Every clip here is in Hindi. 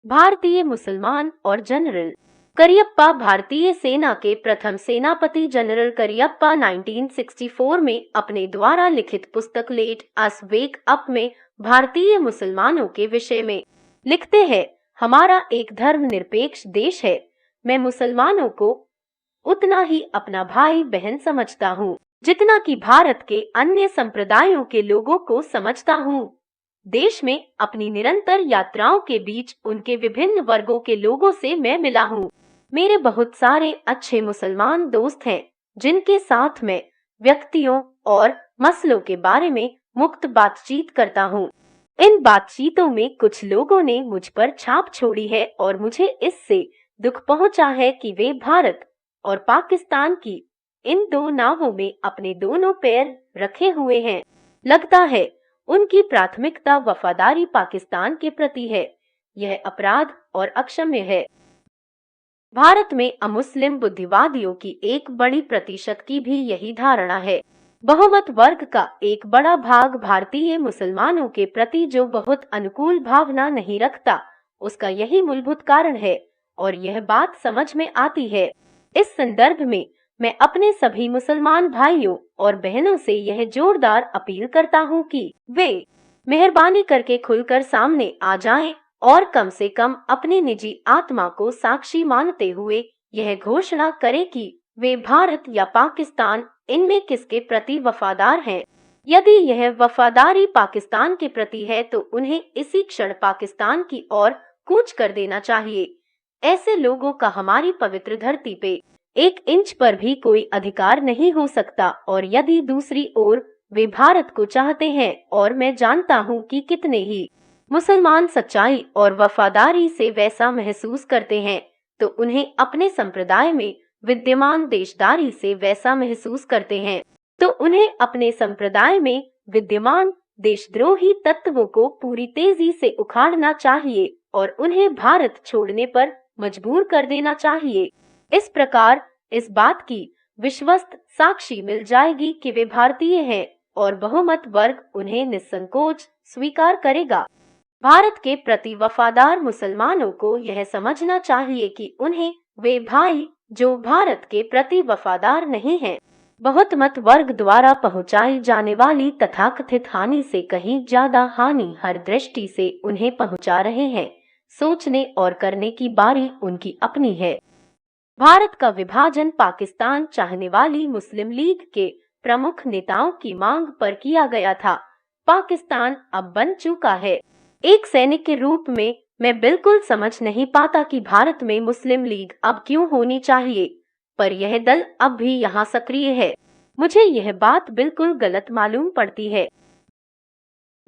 भारतीय मुसलमान और जनरल करियप्पा। भारतीय सेना के प्रथम सेनापति जनरल करियप्पा 1964 में अपने द्वारा लिखित पुस्तक लेट अस वेक अप में भारतीय मुसलमानों के विषय में लिखते हैं, हमारा एक धर्मनिरपेक्ष देश है। मैं मुसलमानों को उतना ही अपना भाई बहन समझता हूँ जितना कि भारत के अन्य संप्रदायों के लोगों को समझता हूँ। देश में अपनी निरंतर यात्राओं के बीच उनके विभिन्न वर्गों के लोगों से मैं मिला हूँ। मेरे बहुत सारे अच्छे मुसलमान दोस्त हैं जिनके साथ मैं व्यक्तियों और मसलों के बारे में मुक्त बातचीत करता हूँ। इन बातचीतों में कुछ लोगों ने मुझ पर छाप छोड़ी है और मुझे इससे दुख पहुंचा है कि वे भारत और पाकिस्तान की इन दो नावों में अपने दोनों पैर रखे हुए हैं। लगता है उनकी प्राथमिकता वफादारी पाकिस्तान के प्रति है। यह अपराध और अक्षम्य है। भारत में अमुस्लिम बुद्धिवादियों की एक बड़ी प्रतिशत की भी यही धारणा है। बहुमत वर्ग का एक बड़ा भाग भारतीय मुसलमानों के प्रति जो बहुत अनुकूल भावना नहीं रखता, उसका यही मूलभूत कारण है और यह बात समझ में आती है। इस संदर्भ में मैं अपने सभी मुसलमान भाइयों और बहनों से यह जोरदार अपील करता हूँ कि वे मेहरबानी करके खुलकर सामने आ जाएं और कम से कम अपनी निजी आत्मा को साक्षी मानते हुए यह घोषणा करें कि वे भारत या पाकिस्तान इनमें किसके प्रति वफादार हैं। यदि यह वफादारी पाकिस्तान के प्रति है तो उन्हें इसी क्षण पाकिस्तान की ओर कूच कर देना चाहिए। ऐसे लोगों का हमारी पवित्र धरती पे 1 इंच पर भी कोई अधिकार नहीं हो सकता और यदि दूसरी ओर वे भारत को चाहते हैं, और मैं जानता हूँ कि कितने ही मुसलमान सच्चाई और वफादारी से वैसा महसूस करते हैं, तो उन्हें अपने संप्रदाय में विद्यमान देशदारी से वैसा महसूस करते हैं, तो उन्हें अपने संप्रदाय में विद्यमान देशद्रोही तत्वों को पूरी तेजी से उखाड़ना चाहिए और उन्हें भारत छोड़ने पर मजबूर कर देना चाहिए। इस प्रकार इस बात की विश्वस्त साक्षी मिल जाएगी कि वे भारतीय हैं और बहुमत वर्ग उन्हें निसंकोच स्वीकार करेगा। भारत के प्रति वफादार मुसलमानों को यह समझना चाहिए कि उन्हें वे भाई जो भारत के प्रति वफादार नहीं हैं, बहुमत वर्ग द्वारा पहुंचाई जाने वाली तथाकथित हानि से कहीं ज्यादा हानि हर दृष्टि से उन्हें पहुंचा रहे हैं। सोचने और करने की बारी उनकी अपनी है। भारत का विभाजन पाकिस्तान चाहने वाली मुस्लिम लीग के प्रमुख नेताओं की मांग पर किया गया था। पाकिस्तान अब बन चुका है। एक सैनिक के रूप में मैं बिल्कुल समझ नहीं पाता कि भारत में मुस्लिम लीग अब क्यों होनी चाहिए, पर यह दल अब भी यहाँ सक्रिय है। मुझे यह बात बिल्कुल गलत मालूम पड़ती है।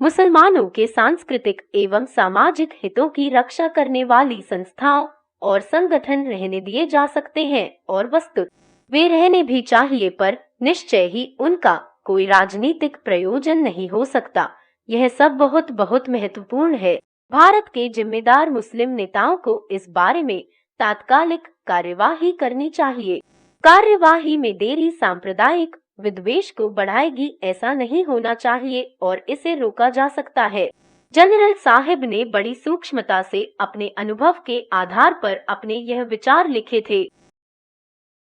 मुसलमानों के सांस्कृतिक एवं सामाजिक हितों की रक्षा करने वाली संस्थाओं और संगठन रहने दिए जा सकते हैं और वस्तुत वे रहने भी चाहिए, पर निश्चय ही उनका कोई राजनीतिक प्रयोजन नहीं हो सकता। यह सब बहुत बहुत महत्वपूर्ण है। भारत के जिम्मेदार मुस्लिम नेताओं को इस बारे में तात्कालिक कार्यवाही करनी चाहिए। कार्यवाही में देरी सांप्रदायिक विद्वेष को बढ़ाएगी, ऐसा नहीं होना चाहिए और इसे रोका जा सकता है। जनरल साहब ने बड़ी सूक्ष्मता से अपने अनुभव के आधार पर अपने यह विचार लिखे थे।